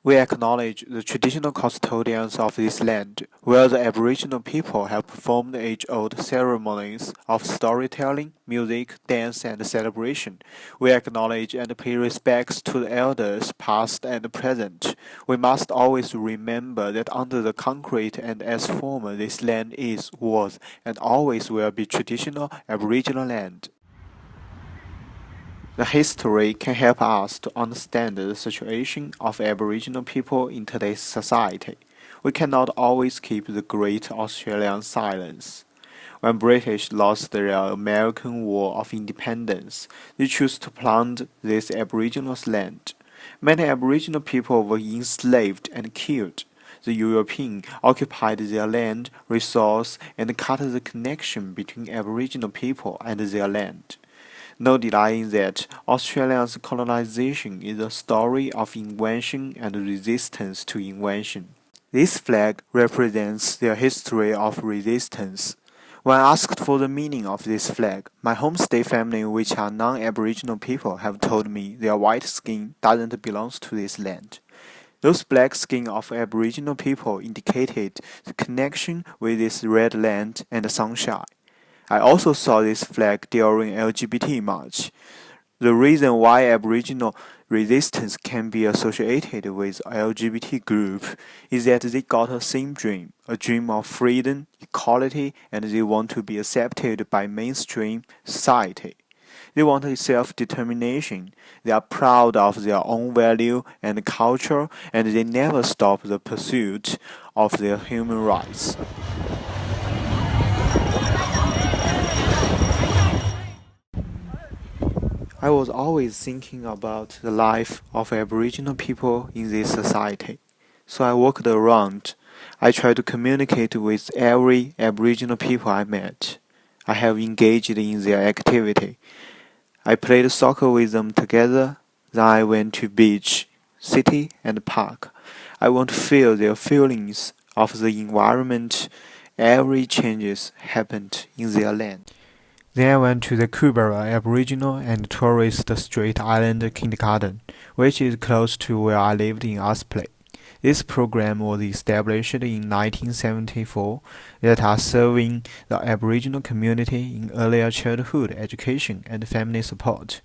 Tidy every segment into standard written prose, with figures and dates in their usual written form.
We acknowledge the traditional custodians of this land, where the Aboriginal people have performed age-old ceremonies of storytelling, music, dance, and celebration. We acknowledge and pay respects to the elders, past and present. We must always remember that under the concrete and as former this land is, was, and always will be traditional Aboriginal land. The history can help us to understand the situation of Aboriginal people in today's society. We cannot always keep the great Australian silence. When British lost their American War of Independence, they chose to plant this Aboriginal land. Many Aboriginal people were enslaved and killed. The European occupied their land, resource, and cut the connection between Aboriginal people and their land. No denying that Australia's colonization is a story of invention and resistance to invention. This flag represents their history of resistance. When asked for the meaning of this flag, my homestay family, which are non-Aboriginal people, have told me their white skin doesn't belong to this land. Those black skin of Aboriginal people indicated the connection with this red land and sunshine. I also saw this flag during LGBT march. The reason why Aboriginal resistance can be associated with LGBT group is that they got a same dream, a dream of freedom, equality, and they want to be accepted by mainstream society. They want self-determination. They are proud of their own value and culture, and they never stop the pursuit of their human rights. I was always thinking about the life of Aboriginal people in this society. So I walked around. I tried to communicate with every Aboriginal people I met. I have engaged in their activity. I played soccer with them together. Then I went to beach, city, and park. I want to feel their feelings of the environment. Every changes happened in their land. Then I went to the Kubera Aboriginal and Tourist Street Island Kindergarten, which is close to where I lived in Aspley. This program was established in 1974 that are serving the Aboriginal community in earlier childhood education and family support.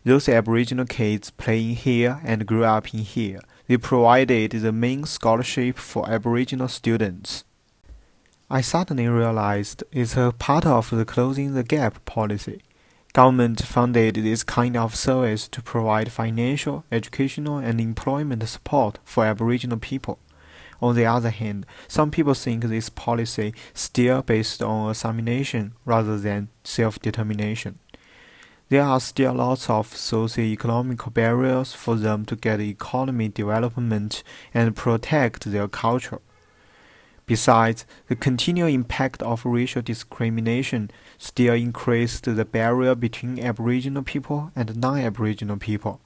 Those Aboriginal kids playing here and grew up in here. They provided the main scholarship for Aboriginal students. I suddenly realized it's a part of the Closing the Gap policy. Government funded this kind of service to provide financial, educational, and employment support for Aboriginal people. On the other hand, some people think this policy still based on assimilation rather than self-determination. There are still lots of socio-economic barriers for them to get economic development and protect their culture. Besides, the continual impact of racial discrimination still increased the barrier between Aboriginal people and non-Aboriginal people.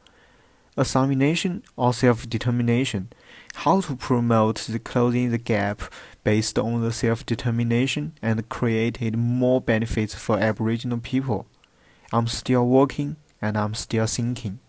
Assimilation or self-determination. How to promote the closing the gap based on the self-determination and created more benefits for Aboriginal people. I'm still working and I'm still thinking.